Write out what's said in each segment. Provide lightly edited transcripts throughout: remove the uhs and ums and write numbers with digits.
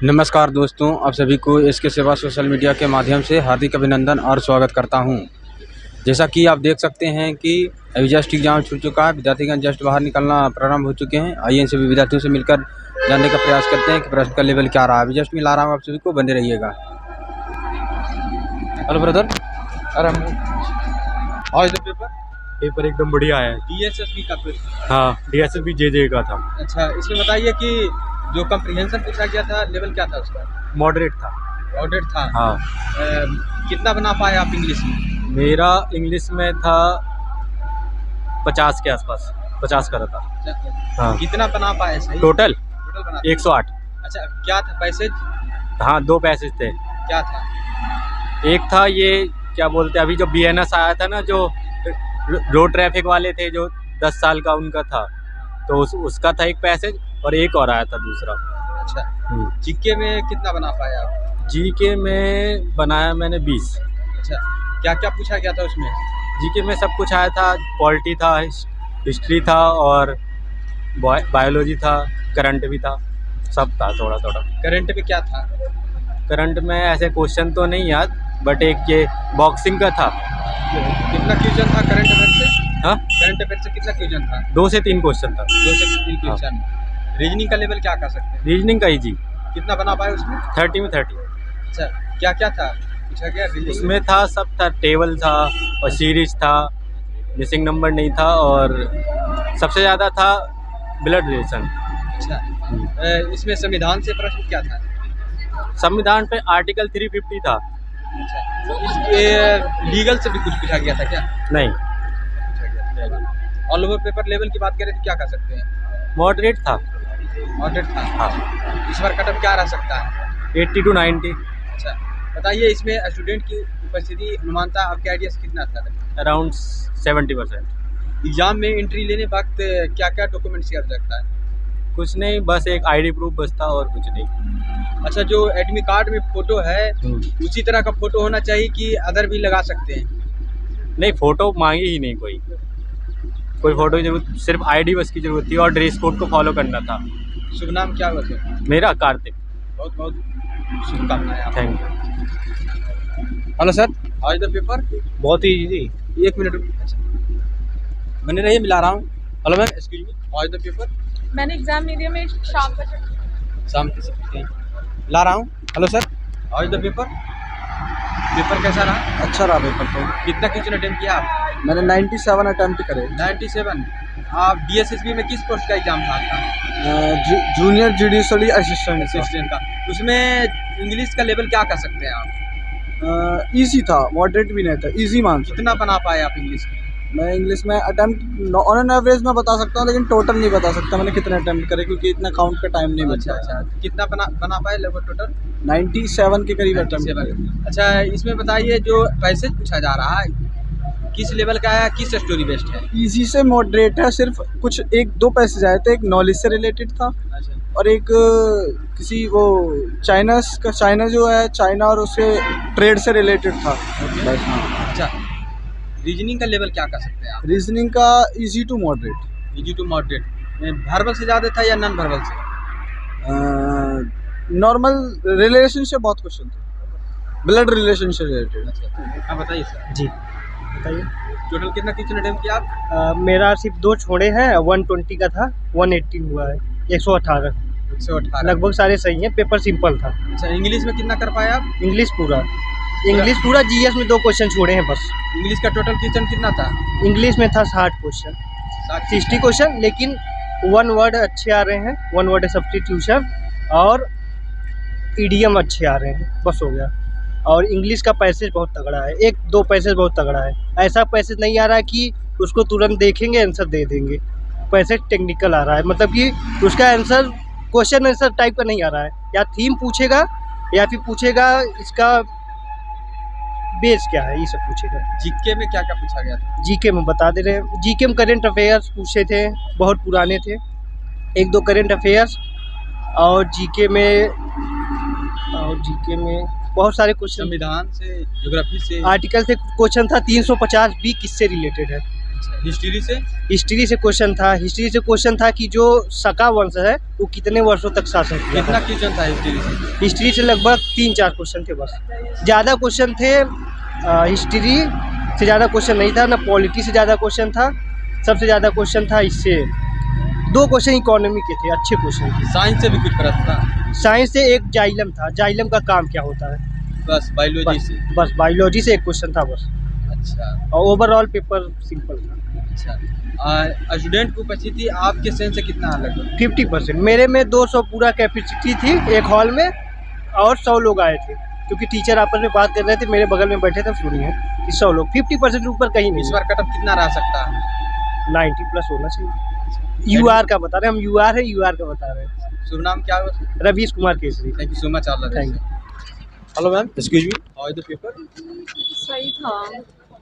नमस्कार दोस्तों, आप सभी को इसके सेवा सोशल मीडिया के माध्यम से हार्दिक अभिनंदन और स्वागत करता हूं। जैसा कि आप देख सकते हैं कि अभी जस्ट एग्जाम छूट चुका है, विद्यार्थीगण जस्ट बाहर निकलना प्रारंभ हो चुके हैं। आइए इन सभी विद्यार्थियों से मिलकर जानने का प्रयास करते हैं कि प्रश्न का लेवल क्या रहा है। अभी जस्ट मिला रहा हूँ, आप सभी को बने रहिएगा। हेलो ब्रदर, अरे हाउ इज द पेपर एकदम बढ़िया है। DSSB का हाँ, DSSB JJ का था। अच्छा, इसमें बताइए कि जो कम्प्रीहेंशन पूछा गया था लेवल क्या था उसका? मॉडरेट था। ऑडिट था। हाँ। कितना बना पाए आप इंग्लिश में? मेरा इंग्लिश में था 50 के आसपास, 50 का था। हाँ। कितना बना पाए सही? टोटल बना 108। अच्छा, क्या था पैसेज? हाँ, 2 पैसेज थे। क्या था? एक था ये क्या बोलते हैं, अभी जो BNS आया था ना, जो रोड ट्रैफिक वाले थे, जो 10 साल का उनका था, तो उसका था एक पैसेज, और एक और आया था दूसरा। अच्छा, जीके में कितना बना पाए आप? जीके में बनाया मैंने 20। अच्छा, क्या क्या पूछा गया था उसमें? जीके में सब कुछ आया था। पॉलिटी था, हिस्ट्री था, और बायोलॉजी था, करंट भी था, सब था थोड़ा थोड़ा। करंट में क्या था? करंट में ऐसे क्वेश्चन तो नहीं याद, बट एक ये बॉक्सिंग का था। कितना क्वेश्चन था करंट अफेयर से? हाँ, करंट अफेयर से कितना क्वेश्चन था? 2 से 3 क्वेश्चन था। 2 से 3 क्वेश्चन। रीजनिंग का लेवल क्या कर सकते हैं? रीजनिंग का इजी। कितना बना पाए उसमें? 30 में 30। अच्छा, क्या क्या था पूछा गया? उसमें था, सब था, टेबल था और सीरीज था, मिसिंग नंबर नहीं था, और सबसे ज़्यादा था ब्लड रिलेशन। अच्छा, इसमें संविधान से प्रश्न क्या था? संविधान पे आर्टिकल 350 था। अच्छा, इसके लीगल से भी कुछ पूछा गया था क्या? नहीं। ऑल ओवर पेपर लेवल की बात करें तो क्या कर सकते हैं? मॉडरेट था। मॉडरेट था। हाँ। इस बार कटअप क्या रह सकता है? 80 to 90। अच्छा, बताइए इसमें स्टूडेंट की उपस्थिति अनुमानता आपके आइडिया से कितना था? अराउंड 70%। एग्जाम में एंट्री लेने वक्त क्या क्या डॉक्यूमेंट्स की आवश्यकता है? कुछ नहीं, बस एक ID प्रूफ बस था, और कुछ नहीं। अच्छा, जो एडमिट कार्ड में फोटो है उसी तरह का फोटो होना चाहिए कि अदर भी लगा सकते हैं? नहीं, फोटो मांगी ही नहीं कोई फोटो की जरूरत, सिर्फ ID बस की जरूरत थी, और ड्रेस कोड को फॉलो करना था। शुभ नाम क्या हुआ सर? मेरा कार्तिक। बहुत बहुत शुभकामनाएं। Thank you. हेलो सर, आज द पेपर बहुत ही इजी। 1 मिनट। अच्छा, बने रहिए, मिला रहा हूँ। हेलो मैम, एक्सक्यूज मी, आज द पेपर। मैंने एग्जाम नहीं दिया, मैं शाम का शाम के सकते हैं, ला रहा हूँ। हेलो सर, आज द पेपर। पेपर कैसा रहा? अच्छा रहा पेपर तो। कितना क्वेश्चन अटेम्प्ट किया आप? मैंने 97 अटेम्प्ट करे। 97। आप DSSB में किस पोस्ट का एग्जाम था आपका? जूनियर जुडिशरी असिस्टेंट का। उसमें इंग्लिश का लेवल क्या कर सकते हैं आप? इजी था, मॉडरेट भी नहीं था, इजी मान। कितना बना पाए आप इंग्लिश में? मैं इंग्लिश में अटेम्प्ट ऑन एन एवरेज में बता सकता हूँ, लेकिन टोटल नहीं बता सकता मैंने कितने अटेम्प्ट करे, क्योंकि इतना काउंट का टाइम नहीं बचा। अच्छा, कितना बना पाए लगभग टोटल? 97 के करीब अटेम्प्ट। अच्छा, इसमें बताइए जो पैसेज पूछा जा रहा है किस लेवल का है, किस स्टोरी बेस्ड है? इजी से मॉडरेट है, सिर्फ कुछ 1-2 पैसेज आए थे। एक नॉलेज से रिलेटेड था। अच्छा। और एक किसी वो चाइना जो है, चाइना और उसके ट्रेड से रिलेटेड था। अच्छा, रीजनिंग का लेवल क्या कर सकते हैं आप? रीजनिंग का easy to moderate. Easy to moderate. Verbal से ज़्यादा था या नॉन वर्बल से? नॉर्मल रिलेशन से बहुत क्वेश्चन थे, ब्लड रिलेशन से रिलेटेड। अच्छा, हाँ बताइए सर। जी बताइए। टोटल कितना क्वेश्चन अटेम्प्ट किया आप? मेरा सिर्फ 2 छोड़े हैं, 120 का था, 180 हुआ है, 118। 118 लगभग सारे सही हैं, पेपर सिंपल था। अच्छा, इंग्लिश में कितना कर पाए आप? इंग्लिश पूरा GS में 2 क्वेश्चन छोड़े हैं बस। इंग्लिश का टोटल क्वेश्चन कितना था? इंग्लिश में था 60 क्वेश्चन, 60 क्वेश्चन, लेकिन 1 वर्ड अच्छे आ रहे हैं, 1 वर्ड सब्स्टिट्यूशन और इडियम अच्छे आ रहे हैं, बस हो गया। और इंग्लिश का पैसेज बहुत तगड़ा है, 1-2 पैसेज बहुत तगड़ा है। ऐसा पैसेज नहीं आ रहा है कि उसको तुरंत देखेंगे आंसर दे देंगे। पैसेज टेक्निकल आ रहा है, मतलब कि उसका आंसर क्वेश्चन आंसर टाइप का नहीं आ रहा है, या थीम पूछेगा या फिर पूछेगा इसका बेस क्या है, ये सब पूछेगा। जीके में क्या क्या पूछा गया था? जीके में बता दे रहे हैं। जीके में करंट अफेयर्स पूछे थे, बहुत पुराने थे, 1-2 करंट अफेयर्स। और जीके में बहुत सारे क्वेश्चन, संविधान से, ज्योग्राफी से, आर्टिकल से क्वेश्चन था। 350 भी किससे रिलेटेड है? हिस्ट्री से हिस्ट्री से क्वेश्चन था कि जो शका वंश है वो कितने वर्षों तक शासन किया कितना था। क्वेश्चन था हिस्ट्री से? हिस्ट्री से लगभग 3-4 क्वेश्चन थे बस, ज़्यादा क्वेश्चन थे हिस्ट्री से ज़्यादा क्वेश्चन नहीं था, ना पॉलिटी से ज़्यादा क्वेश्चन था। सबसे ज़्यादा क्वेश्चन था इससे 2 क्वेश्चन इकोनॉमी के थे, अच्छे क्वेश्चन थे। साइंस से भी कुछ प्रश्न था? साइंस से एक जाइलम था, जाइलम का काम क्या होता है, बस बायोलॉजी से? बस बायोलॉजी से एक क्वेश्चन था बस, अच्छा और ओवरऑल पेपर सिंपल था। अच्छा, स्टूडेंट की उपस्थिति आपके सेंस से कितना अलग है? 50%। मेरे में 200 पूरा कैपेसिटी थी एक हॉल में, और 100 लोग आए थे, क्योंकि टीचर आपस में बात कर रहे थे, मेरे बगल में बैठे थे, सुनिए कि 100 लोग, 50% ऊपर कहीं इस नहीं। बार कटअप कितना रह सकता है? 90+ होना चाहिए। यूआर का बता रहे हैं हम, यूआर है, यूआर का बता रहे हैं। शुभ नाम क्या है? Ravish Kumar Kesari. Thank you so much. Thank you. Hello ma'am, excuse me, how is the paper? सही था।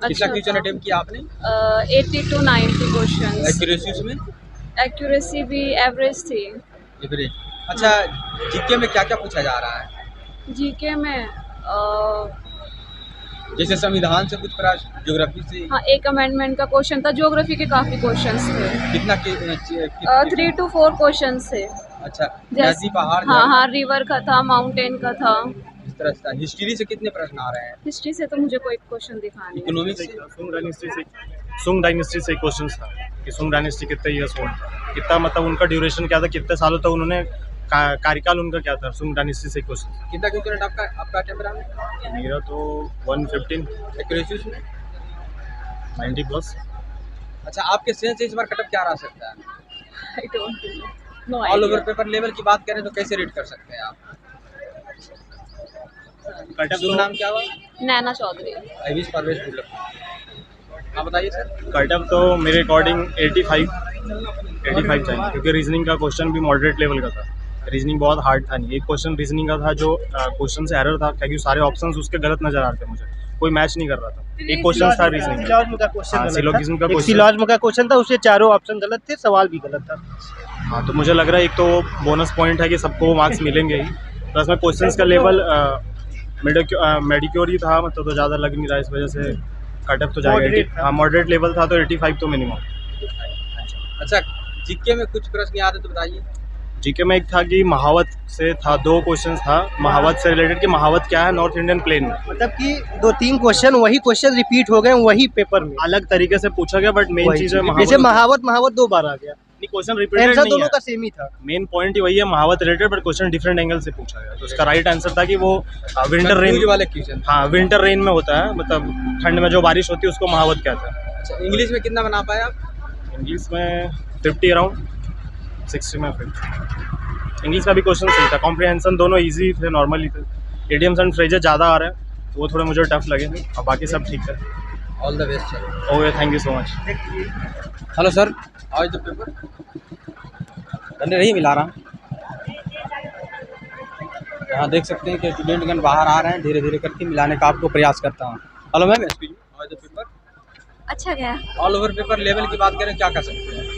कितना क्वेश्चन अटेम्प्ट किया आपने? 80 to 90 क्वेश्चन। एक्यूरेसी उसमें? एक्यूरेसी भी एवरेज थी। एवरेज। अच्छा, जीके में क्या क्या पूछा जा रहा है? जीके में जैसे संविधान से कुछ प्रश्न, ज्योग्राफी से? हाँ, एक अमेंडमेंट का क्वेश्चन था, ज्योग्राफी के काफ़ी क्वेश्चंस थे। कितना 3 to 4 क्वेश्चन थे। अच्छा, जैसे नदी, पहाड़? हाँ हाँ, रिवर का था, माउंटेन का था। इस तरह से। हिस्ट्री से कितने प्रश्न आ रहे हैं? हिस्ट्री से तो मुझे कोई क्वेश्चन दिखा नहीं। इकोनॉमिक्स से? सुंग डायनेस्टी से क्वेश्चन था कि सुंग डायनेस्टी कितने ईयर्स ओल्ड था, कितना मतलब उनका ड्यूरेशन क्या था, कितने सालों तक उन्होंने कार्यकाल उनका क्या था। सुंग डायनेस्टी से क्वेश्चन। कितना क्वेश्चन आपका टेम्परा में? मेरा तो 115। एक्यूरेसी उसमें? 90+। अच्छा, आपके सेंस से इस बार कटअप क्या रह सकता है? I don't know. All over paper level की बात करें तो कैसे रेट कर सकते हैं आप? शुभ नाम क्या हुआ? Naina Chaudhary. I wish for best good. आप बताइए सर। कटअप तो मेरे अकॉर्डिंग 85 चाहिए, क्योंकि रीजनिंग का क्वेश्चन भी मॉडरेट लेवल का था। रीजनिंग बहुत हार्ड था नहीं, एक क्वेश्चन रीजनिंग का था जो क्वेश्चन से एरर था, क्योंकि सारे ऑप्शंस उसके गलत नजर आ रहे थे, मुझे कोई मैच नहीं कर रहा था। एक क्वेश्चन था रीजनिंग का, सिलॉजिज्म का क्वेश्चन हाँ, गलत था। सिलोगिज्म का एक क्वेश्चन। सिलॉजिज्म का क्वेश्चन था, उससे चारों ऑप्शन गलत थे, सवाल भी गलत था। हाँ, तो मुझे लग रहा है एक तो बोनस पॉइंट है कि सबको मार्क्स मिलेंगे ही, प्लस में क्वेश्चंस का लेवल मेडिक्योर ही था, मतलब तो ज़्यादा लग नहीं रहा, इस वजह से कटअप तो Moderate जाएगा। था। हाँ, मॉडरेट लेवल था, तो 85 तो मिनिमम। अच्छा, जीके में कुछ प्रश्न याद है तो बताइए। जीके में एक था कि महावत से था, 2 क्वेश्चन था महावत से रिलेटेड कि महावत क्या है नॉर्थ इंडियन प्लेन में। मतलब कि 2-3 क्वेश्चन वही क्वेश्चन रिपीट हो गए वही पेपर में, अलग तरीके से पूछा गया, बट मेन चीज़ है जैसे महावत 2 बार आ गया, क्वेश्चन रिपीटेड आंसर नहीं दोनों है। का सेम ही था। मेन पॉइंट ही वही है, महावत related, but question different angle से पूछा गया। तो उसका राइट आंसर था कि वो विंटर रेन वाले क्वेश्चन। हाँ, विंटर रेन में होता है, मतलब ठंड में जो बारिश होती है उसको महावत कहते हैं। अच्छा, इंग्लिश में कितना बना पाए आप? इंग्लिश में 50 अराउंड, 60 में 50। इंग्लिश का भी क्वेश्चन सही था, कॉम्प्रिहेंशन दोनों इजी थे, नॉर्मली थे। इडियम्स एंड फ्रेजेस ज़्यादा आ रहे हैं, वो थोड़े मुझे टफ लगे, और बाकी सब ठीक है। All the best sir. Okay, thank you so much. Hello sir, how is the paper? धन्य नहीं मिला रहा। यहाँ देख सकते हैं कि स्टूडेंटगण बाहर आ रहे हैं, धीरे धीरे करके मिलाने का आपको प्रयास करता हूँ। Hello ma'am, excuse me, how is the paper? अच्छा गया। ऑल ओवर पेपर लेवल की बात करें क्या कर सकते हैं?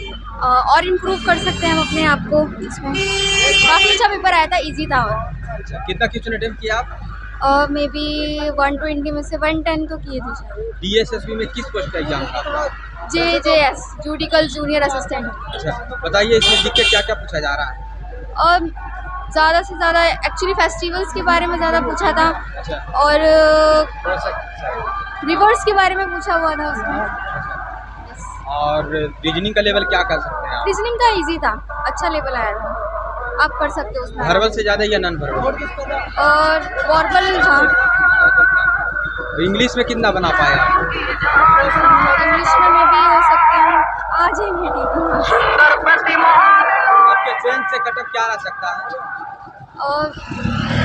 और इम्प्रूव कर सकते हैं हम अपने आप को इसमें। काफ़ी अच्छा पेपर आया था, इजी था। अच्छा, कितना क्वेश्चन अटेम्प्ट किया आप? और मे बी 120 में से 110 तो किए थे शायद। DSSB में किस पोस्ट का एग्जाम था आपका? JJS judicial junior assistant. अच्छा, बताइए इसमें जीके क्या क्या पूछा जा रहा है? और ज़्यादा से ज़्यादा एक्चुअली फेस्टिवल्स के बारे में ज़्यादा पूछा था, अच्छा, और थोड़ा सा रिवर्स के बारे में पूछा हुआ था उसमें। और रीजनिंग का लेवल क्या कर सकते हैं आप? रीजनिंग का इजी था, अच्छा लेवल आया था, आप कर सकते हो उसमें। वर्बल से ज़्यादा या नॉन वर्बल? और वॉर्बल था। इंग्लिश में कितना बना पाए आप? इंग्लिश में भी हो सकते हैं, आ जाएंगे ठीक है। आपके सेंस से कटअप क्या रह सकता है? और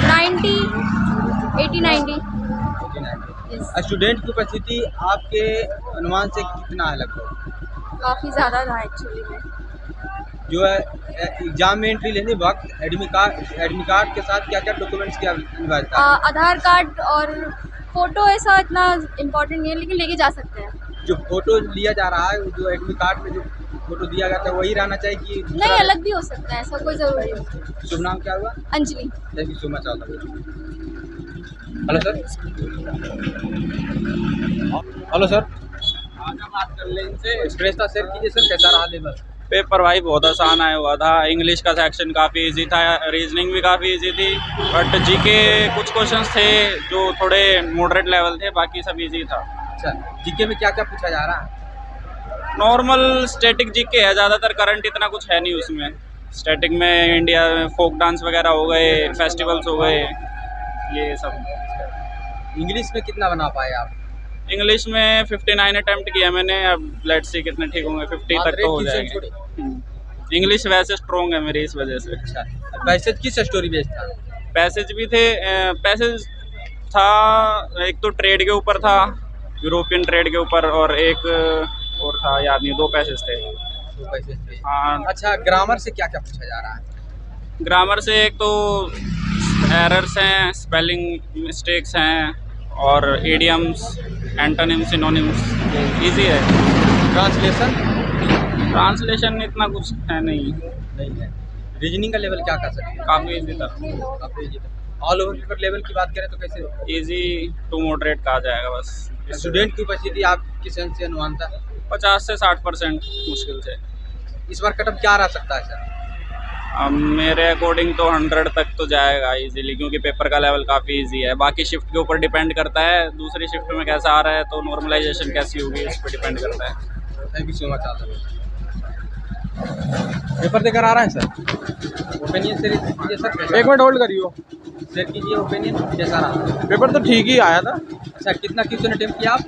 90, 80-90। स्टूडेंट की उपस्थिति आपके अनुमान से कितना है लगभग? काफ़ी ज़्यादा था एक्चुअली में। जो है एग्जाम में एंट्री लेने वक्त एडमिट कार्ड के साथ क्या क्या डॉक्यूमेंट्स की अनिवार्यता है? आधार कार्ड और फोटो ऐसा इतना इम्पोर्टेंट नहीं है, लेकिन लेके जा सकते हैं। जो फोटो लिया जा रहा है, जो एडमिट कार्ड में जो फोटो दिया गया था वही रहना चाहिए कि नहीं, अलग भी हो सकता है, ऐसा कोई ज़रूरी नहीं। शुभ नाम क्या हुआ? Anjali. Thank you so much. Hello sir. Hello sir, बात कर ले इनसे। एक्सप्रेस था शेयर कीजिए सर, कैसा रहा लेवल? पेपर भाई बहुत आसान आया हुआ था। इंग्लिश का सेक्शन काफ़ी इजी था, रीजनिंग भी काफ़ी इजी थी, बट जीके कुछ क्वेश्चंस थे जो थोड़े मॉडरेट लेवल थे, बाकी सब इजी था। अच्छा, जीके में क्या क्या पूछा जा रहा है? नॉर्मल स्टैटिक जीके है ज़्यादातर, करंट इतना कुछ है नहीं उसमें। स्टैटिक में इंडिया में फोक डांस वगैरह हो गए, फेस्टिवल्स हो गए, ये सब। इंग्लिश में कितना बना पाए आप? इंग्लिश में 59 अटेम्प्ट किया मैंने, अब लेट्स सी कितने ठीक होंगे, 50 तक तो हो जाएंगे। इंग्लिश वैसे स्ट्रॉन्ग है मेरी इस वजह से। अच्छा, पैसेज किस स्टोरी बेस्ड था? पैसेज भी थे, पैसेज था एक तो ट्रेड के ऊपर था, यूरोपियन ट्रेड के ऊपर, और एक और था, याद नहीं, 2 पैसेज थे। 2 पैसेज थे। हाँ। अच्छा, ग्रामर से क्या क्या पूछा जा रहा है? ग्रामर से एक तो एरर्स हैं, स्पेलिंग मिस्टेक्स हैं, और इडियम्स, एंटोनिम्स, सिनोनिम्स, इजी है। ट्रांसलेशन इतना कुछ है नहीं है। रीजनिंग का लेवल क्या कर सकते हैं? काफ़ी इजी था। काफी इजी था। ऑल ओवर पेपर लेवल की बात करें तो कैसे? इजी टू मॉडरेट कहा जाएगा बस। स्टूडेंट की उपस्थिति आपकी सेंस से अनुमान था? 50 से 60% मुश्किल से। इस बार कटअप क्या रह सकता है सर? अब मेरे अकॉर्डिंग तो 100 तक तो जाएगा इजीली, क्योंकि पेपर का लेवल काफ़ी इजी है। बाकी शिफ्ट के ऊपर डिपेंड करता है, दूसरी शिफ्ट में कैसा आ रहा है, तो नॉर्मलाइजेशन कैसी होगी इस पर डिपेंड करता है। Thank you so much. Paper देकर आ रहा है सर? ओपिनियन शेयर कीजिए सर। एक मिनट होल्ड करियो, शेयर कीजिए ओपिनियन, कैसा रहा? पेपर तो ठीक ही आया था। अच्छा, कितना क्वेश्चन अटेम्प्ट किया आप?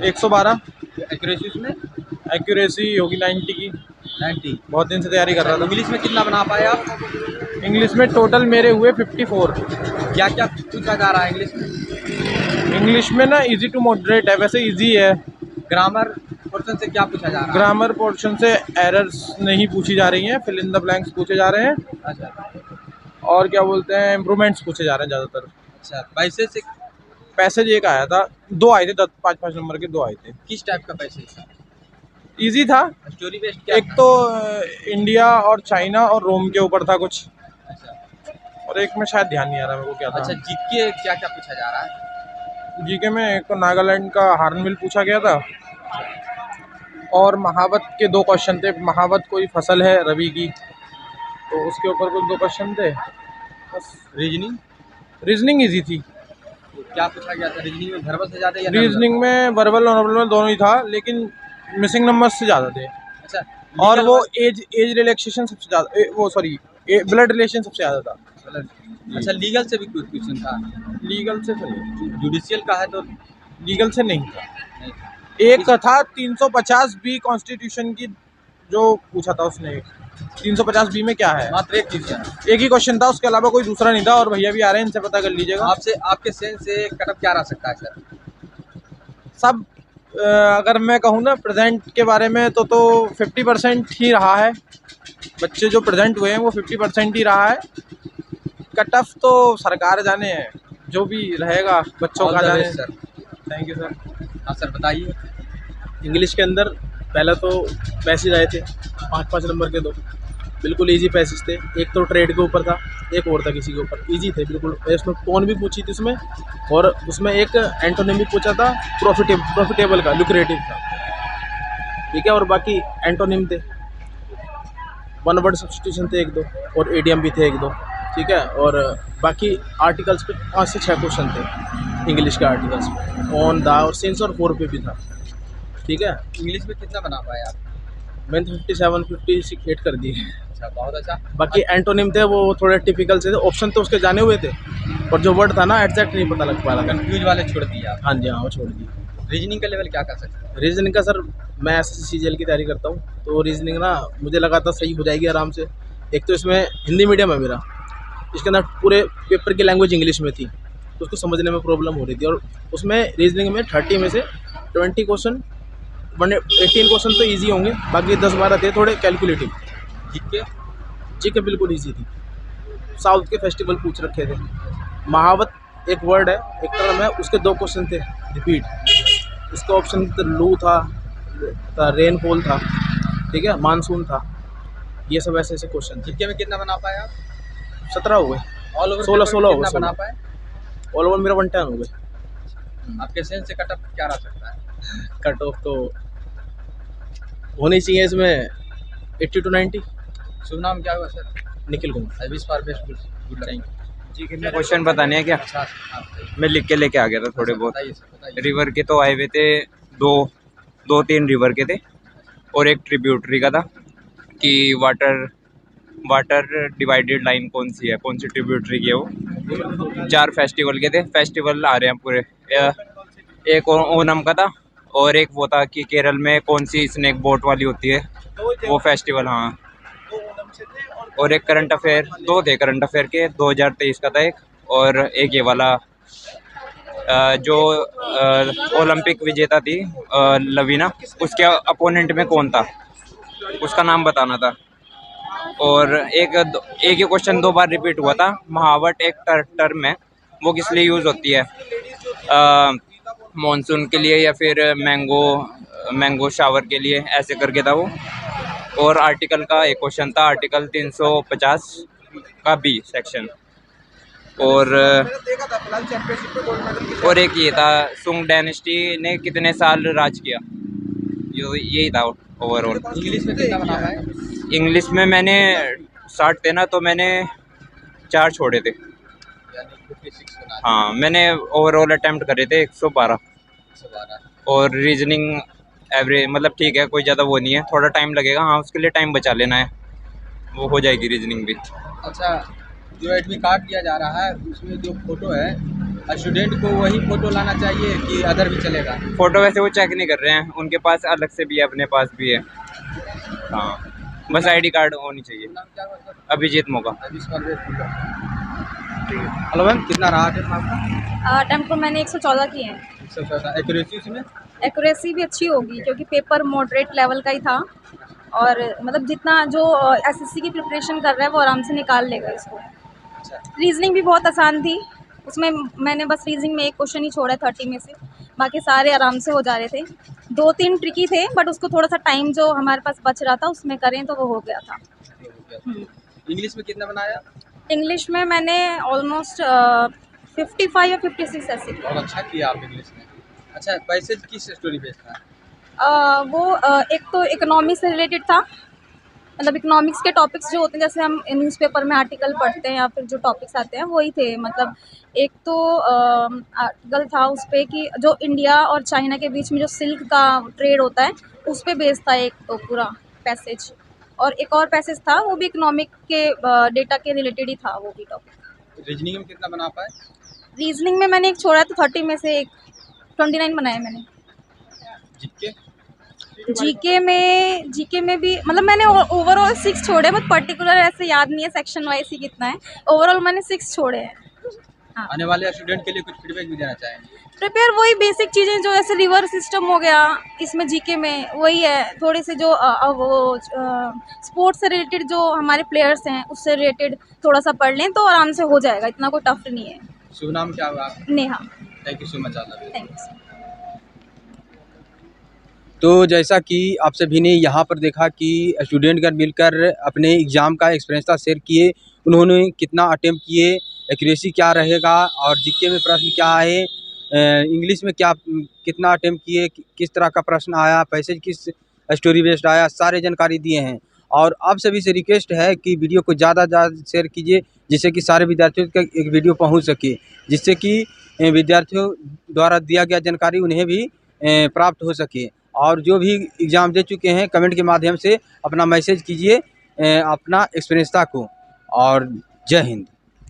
112। एक्यूरेसी में? एक्यूरेसी होगी 90 की। 90। बहुत दिन से तैयारी कर रहा था। इंग्लिश में कितना बना पाए आप? इंग्लिश में टोटल मेरे हुए 54। क्या क्या पूछा जा रहा है इंग्लिश में? इंग्लिश में ना इजी टू मॉडरेट है, वैसे इजी है। ग्रामर पोर्शन से क्या पूछा जा रहा है? ग्रामर पोर्शन से एरर्स नहीं पूछी जा रही हैं, फिल इन द ब्लैंक्स पूछे जा रहे हैं। अच्छा। और क्या बोलते हैं, इम्प्रूवमेंट्स पूछे जा रहे हैं ज़्यादातर। अच्छा, पैसेज से पैसेज एक आया था, 2 आए थे, 5-5 नंबर के 2 आए थे। किस टाइप का पैसेज? इजी था। स्टोरी बेस्ड क्या एक तो इंडिया और चाइना और रोम के ऊपर था कुछ, अच्छा। और एक में शायद ध्यान नहीं आ रहा मेरे को क्या था। अच्छा, जीके क्या क्या पूछा जा रहा है? जीके में एक तो नागालैंड का हार्नबिल पूछा गया था, और महावत के 2 क्वेश्चन थे। महावत कोई फसल है रबी की, तो उसके ऊपर कुछ 2 क्वेश्चन थे बस। रीजनिंग इजी थी। क्या पूछा गया था रीजनिंग में? वर्बल से ज़्यादा या रीजनिंग में वर्बल और नॉर्मल दोनों ही था, लेकिन मिसिंग नंबर्स से ज़्यादा थे। अच्छा, और वो एज रिलैक्सेशन सबसे ज़्यादा, वो सॉरी ब्लड रिलेशन सबसे ज़्यादा था। अच्छा, लीगल से भी कुछ क्वेश्चन था? लीगल से तो नहीं, जुडिशियल का है तो लीगल से नहीं था। एक था 350 बी कॉन्स्टिट्यूशन की, जो पूछा था उसने। 350 बी में क्या है? मात्र एक क्वेश्चन, एक ही क्वेश्चन था, उसके अलावा कोई दूसरा नहीं था। और भैया भी आ रहे हैं, इनसे पता कर लीजिएगा। आपसे आपके सेंस से कटअप क्या रह सकता है सर? सब अगर मैं कहूँ ना प्रेजेंट के बारे में, तो 50% ही रहा है। बच्चे जो प्रेजेंट हुए हैं वो 50% ही रहा है। कट ऑफ तो सरकार जाने है, जो भी रहेगा बच्चों का जाने। Sir thank you sir. हाँ सर, बताइए। इंग्लिश के अंदर पहला तो पैसेज आए थे 5-5 नंबर के 2, बिल्कुल इजी पैसेज थे। एक तो ट्रेड के ऊपर था, एक और था किसी के ऊपर, इजी थे बिल्कुल। उसमें टोन भी पूछी थी उसमें, और उसमें एक एंटोनिम भी पूछा था, प्रॉफिटेबल का, लुक्रेटिव था, ठीक है। और बाकी एंटोनिम थे, 1 वर्ड सब्स्टिट्यूशन थे 1-2, और एडियम भी थे 1-2, ठीक है। और बाकी आर्टिकल्स पे 5 से 6 क्वेश्चन थे इंग्लिश के आर्टिकल्स पे, ऑन, द और सिंस और फॉर पे भी था, ठीक है। इंग्लिश में कितना बना पाए आप? मैंने 57-58 कर दिए। अच्छा, बहुत अच्छा। बाकी एंटोनिम थे वो थोड़े टिपिकल से थे, ऑप्शन तो उसके जाने हुए थे, और जो वर्ड था ना एग्जैक्ट नहीं पता लग पा रहा था। कंफ्यूज वाले छोड़ दिए आप? हाँ जी, हाँ, वो छोड़ दिए। रीजनिंग का लेवल क्या कर सकते हैं? रीजनिंग का सर, मैं SSC की तैयारी करता हूँ, तो रीजनिंग ना मुझे लगा था सही हो जाएगी आराम से। एक तो इसमें हिंदी मीडियम है मेरा, इसके अंदर पूरे पेपर की लैंग्वेज इंग्लिश में थी, तो उसको समझने में प्रॉब्लम हो रही थी। और उसमें रीजनिंग में 30 में से 20 क्वेश्चन, 18 क्वेश्चन तो ईजी होंगे, बाकी 10-12 थे थोड़े कैलकुलेटिव। जी के बिल्कुल ईजी थी। साउथ के फेस्टिवल पूछ रखे थे। महावत एक वर्ड है, एक टर्म है, उसके 2 क्वेश्चन थे रिपीट। इसका ऑप्शन लू था, रेनफॉल था, ठीक है, मानसून था, ये सब ऐसे ऐसे क्वेश्चन थे। जीके में कितना बना पाए आप? 17 हो गए। ऑल ओवर 16 हो गए। बना पाए? ऑल ओवर मेरा 110 हो गए। आपके सेंस से कटअप क्या रह सकता है? कट ऑफ तो होनी चाहिए इसमें 80 to 90। शुभ नाम क्या हुआ sir? Nikhil Kumar. Wish for best good luck. जी कितने क्वेश्चन बताने हैं क्या? अच्छा हाँ, मैं लिख के लेके आ गया था थोड़े बहुत। बताइए सर, बताइए। रिवर के तो आए हुए थे, दो तीन रिवर के थे और एक ट्रिब्यूटरी का था कि वाटर डिवाइडेड लाइन कौन सी है, कौन सी ट्रिब्यूटरी की है वो। 4 फेस्टिवल के थे, फेस्टिवल आ रहे हैं पूरे। एक ओनम का था और एक वो था कि केरल में कौन सी स्नेक बोट वाली होती है वो फेस्टिवल, हाँ। और एक करंट अफेयर, 2 थे करंट अफेयर के, 2023 का था एक, और एक ये वाला जो ओलंपिक विजेता थी लवीना, उसके अपोनेंट में कौन था उसका नाम बताना था। और एक ही क्वेश्चन 2 बार रिपीट हुआ था। महावट एक टर्म है, वो किस लिए यूज़ होती है, मॉनसून के लिए या फिर मैंगो शावर के लिए, ऐसे करके था वो। और आर्टिकल का एक क्वेश्चन था, आर्टिकल 350 का बी सेक्शन। और एक ये था, सुंग डायनेस्टी ने कितने साल राज किया, यही था ओवरऑल। इंग्लिश में कितना बना है? इंग्लिश में मैंने 60 थे ना, तो मैंने 4 छोड़े थे। हाँ, मैंने ओवरऑल अटेम्प्ट करे थे 112। और रीजनिंग एवरेज मतलब ठीक है, कोई ज़्यादा वो नहीं है, थोड़ा टाइम लगेगा, हाँ उसके लिए टाइम बचा लेना है, वो हो जाएगी रीजनिंग भी। अच्छा, जो एडमिट कार्ड दिया जा रहा है उसमें जो फोटो है, स्टूडेंट को वही फोटो लाना चाहिए कि अदर भी चलेगा? फ़ोटो वैसे वो चेक नहीं कर रहे हैं, उनके पास अलग से भी है, अपने पास भी है, हाँ। बस आईडी कार्ड होनी चाहिए। अभिजीत मोगा। हेलो मैम, कितना रहा अटेम्प्ट आपका? अटेम्प्ट को मैंने 114 किए हैं। 114। एक्यूरेसी उसमें? एक्यूरेसी भी अच्छी होगी क्योंकि पेपर मॉडरेट लेवल का ही था, और मतलब जितना जो एसएससी की प्रिपरेशन कर रहा है वो आराम से निकाल लेगा इसको। रीजनिंग भी बहुत आसान थी, उसमें मैंने बस रीजनिंग में एक क्वेश्चन ही छोड़ा है 30 में से, बाकी सारे आराम से हो जा रहे थे। 2-3 ट्रिकी थे, बट उसको थोड़ा सा टाइम जो हमारे पास बच रहा था उसमें करें तो वो हो गया था। इंग्लिश में कितना बनाया? इंग्लिश में मैंने ऑलमोस्ट 55 या 56 ऐसे किया। बहुत अच्छा किया आप इंग्लिश में। अच्छा, पैसेज किस स्टोरी बेस्ड था? एक तो इकोनॉमिक्स से रिलेटेड था, मतलब इकोनॉमिक्स के टॉपिक्स जो होते हैं, जैसे हम न्यूज़पेपर में आर्टिकल पढ़ते हैं या फिर जो टॉपिक्स आते हैं वही थे। मतलब एक तो आर्टिकल था उस पर कि जो इंडिया और चाइना के बीच में जो सिल्क का ट्रेड होता है उस पर बेस्ड था एक तो पूरा पैसेज, और एक और पैसेज था वो भी इकोनॉमिक के डेटा के रिलेटेड ही था, वो भी टॉपिक। रीजनिंग में कितना बना पाए? रीजनिंग में मैंने एक छोड़ा तो 30 में से एक 29 बनाए मैंने। जीके में भी मतलब मैंने ओवरऑल 6 छोड़े, बट पर्टिकुलर ऐसे याद नहीं है सेक्शन वाइज ही कितना है, ओवरऑल मैंने 6 छोड़े हैं। हाँ। आने वाले स्टूडेंट के लिए कुछ फीडबैक भी देना चाहेंगे? प्रिपेयर वही बेसिक चीज़ें जो ऐसे रिवर सिस्टम हो गया, इसमें जीके में वही है, थोड़े से जो वो स्पोर्ट्स से रिलेटेड जो हमारे प्लेयर्स हैं उससे रिलेटेड थोड़ा सा पढ़ लें तो आराम से हो जाएगा, इतना कोई टफ नहीं है। शुभ नाम क्या हुआ? Neha. Thank you so much. Thank you. तो जैसा कि आप सभी ने यहाँ पर देखा कि स्टूडेंटगण मिलकर अपने एग्ज़ाम का एक्सपीरियंस शेयर किए, उन्होंने कितना अटेम्प्ट किए, एक्यूरेसी क्या रहेगा और जीके में प्रश्न क्या है, इंग्लिश में कितना अटेम्प्ट किए, किस तरह का प्रश्न आया, पैसेज किस स्टोरी बेस्ड आया, सारे जानकारी दिए हैं। और आप सभी से रिक्वेस्ट है कि वीडियो को ज़्यादा शेयर कीजिए, जिससे कि सारे विद्यार्थियों तक एक वीडियो पहुँच सके, जिससे कि विद्यार्थियों द्वारा दिया गया जानकारी उन्हें भी प्राप्त हो सके। और जो भी एग्ज़ाम दे चुके हैं कमेंट के माध्यम से अपना मैसेज कीजिए अपना एक्सपीरियंस को। और जय हिंद।